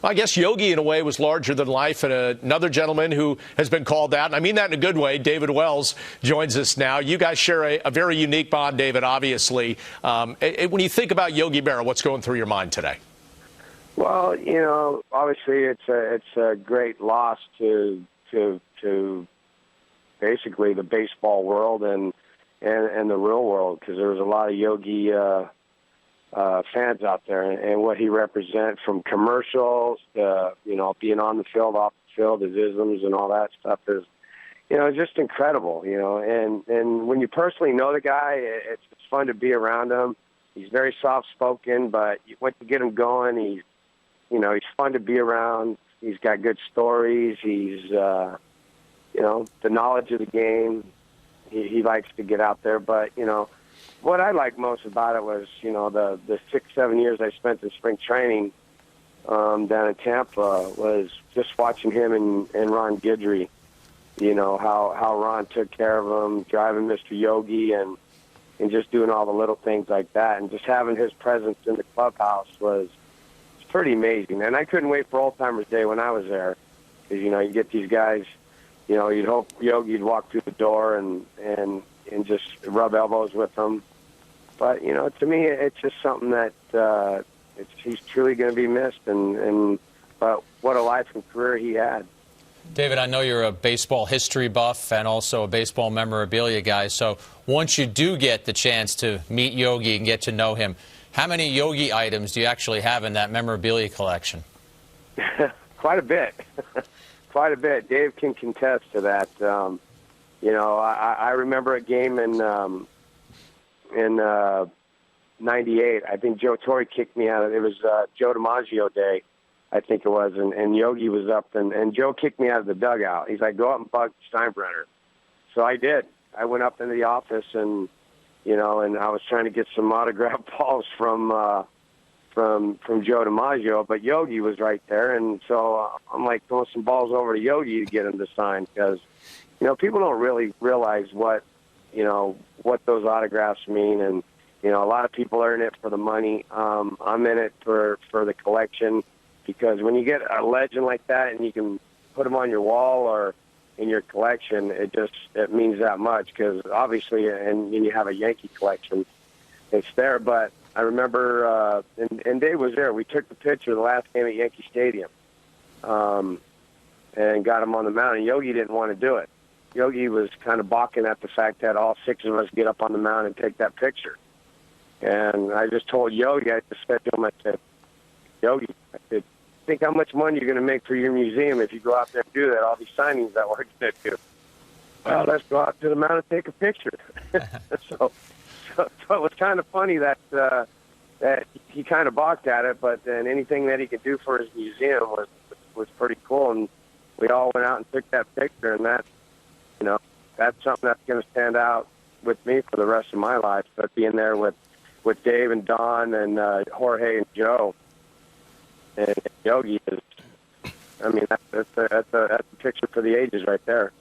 I guess Yogi, in a way, was larger than life. And another gentleman who has been called out, and I mean that in a good way, David Wells, joins us now. You guys share a very unique bond, David, obviously. When you think about Yogi Berra, what's going through your mind today? Well, obviously it's a great loss to basically the baseball world and the real world, because there was a lot of Yogi fans out there, and what he represents, from commercials to being on the field, off the field, his isms and all that stuff is just incredible. And when you personally know the guy, it's fun to be around him. He's very soft spoken, but once you get him going, he's fun to be around. He's got good stories. He's the knowledge of the game. He likes to get out there, but what I liked most about it was, the 6-7 years I spent in spring training down in Tampa, was just watching him and Ron Guidry, how Ron took care of him, driving Mr. Yogi and just doing all the little things like that. And just having his presence in the clubhouse was pretty amazing. And I couldn't wait for Old Timers Day when I was there, because, you get these guys, you'd hope Yogi'd walk through the door and just rub elbows with them. But, to me, it's just something that he's truly going to be missed. But what a life and career he had. David, I know you're a baseball history buff and also a baseball memorabilia guy. So once you do get the chance to meet Yogi and get to know him, how many Yogi items do you actually have in that memorabilia collection? Quite a bit. Quite a bit. Dave can contest to that. I remember a game in '98. I think Joe Torre kicked me out of it. It was Joe DiMaggio Day, I think it was, and Yogi was up, and Joe kicked me out of the dugout. He's like, go up and bug Steinbrenner. So I did. I went up into the office, and and I was trying to get some autograph balls from Joe DiMaggio, but Yogi was right there, and so I'm like throwing some balls over to Yogi to get him to sign, because people don't really realize what those autographs mean, and a lot of people are in it for the money. I'm in it for the collection, because when you get a legend like that and you can put them on your wall or in your collection, it means that much, because obviously, and you have a Yankee collection, it's there. But I remember, and Dave was there. We took the picture the last game at Yankee Stadium, and got him on the mound. And Yogi didn't want to do it. Yogi was kind of balking at the fact that all 6 of us get up on the mound and take that picture. And I just told Yogi, I just said to him, I said, Yogi, I said, think how much money you're going to make for your museum if you go out there and do that, all these signings that we're going to do. Well, let's go out to the mound and take a picture. So it was kind of funny that he kind of balked at it, but then anything that he could do for his museum was pretty cool. And we all went out and took that picture, and that's something that's going to stand out with me for the rest of my life. But being there with Dave and Don and Jorge and Joe and Yogi is, that's a picture for the ages right there.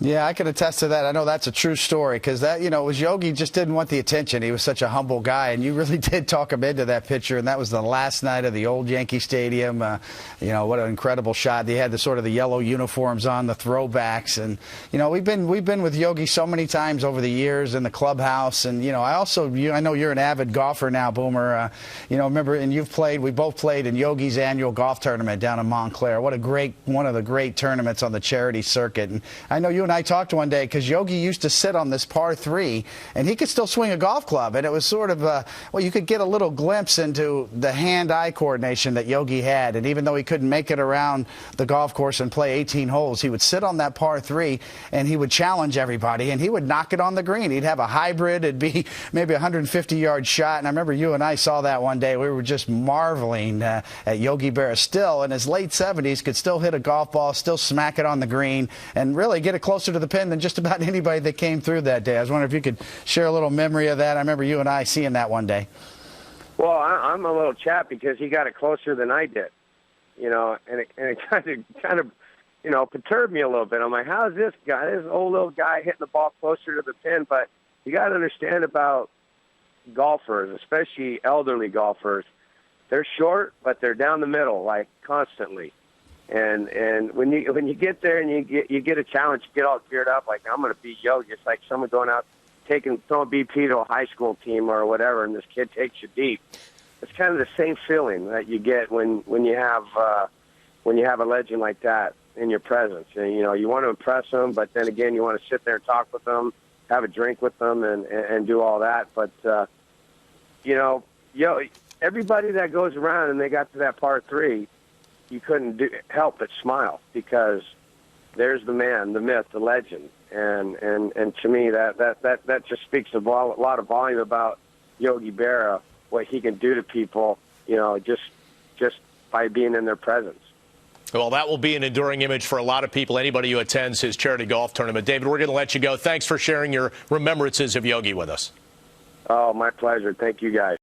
Yeah, I can attest to that. I know that's a true story, because that, it was Yogi just didn't want the attention. He was such a humble guy, and you really did talk him into that picture, and that was the last night of the old Yankee Stadium. What an incredible shot. They had the yellow uniforms on, the throwbacks, and we've been with Yogi so many times over the years in the clubhouse, and I know you're an avid golfer now, Boomer. Remember, and we both played in Yogi's annual golf tournament down in Montclair. One of the great tournaments on the charity circuit, and I know you and I talked one day, because Yogi used to sit on this par 3, and he could still swing a golf club, and it was sort of you could get a little glimpse into the hand-eye coordination that Yogi had. And even though he couldn't make it around the golf course and play 18 holes, he would sit on that par 3 and he would challenge everybody, and he would knock it on the green. He'd have a hybrid. It'd be maybe a 150-yard shot, and I remember you and I saw that one day. We were just marveling at Yogi Berra. Still in his late 70s, could still hit a golf ball, still smack it on the green, and really get it closer to the pin than just about anybody that came through that day. I was wondering if you could share a little memory of that. I remember you and I seeing that one day. Well, I'm a little chap because he got it closer than I did, and it kind of perturbed me a little bit. I'm like, how is this old little guy hitting the ball closer to the pin? But you got to understand about golfers, especially elderly golfers. they're short, but they're down the middle, like constantly. And when you get there and you get a challenge, you get all geared up, like I'm going to beat Yogi. It's like someone going out throwing BP to a high school team or whatever, and this kid takes you deep. It's kind of the same feeling that you get when you have a legend like that in your presence. And you want to impress them, but then again, you want to sit there and talk with them, have a drink with them, and do all that. But everybody that goes around and they got to that par 3, you couldn't help but smile, because there's the man, the myth, the legend, and to me that just speaks a lot of volume about Yogi Berra, what he can do to people, just by being in their presence. Well, that will be an enduring image for a lot of people, anybody who attends his charity golf tournament. David, we're going to let you go. Thanks for sharing your remembrances of Yogi with us. Oh, my pleasure. Thank you, guys.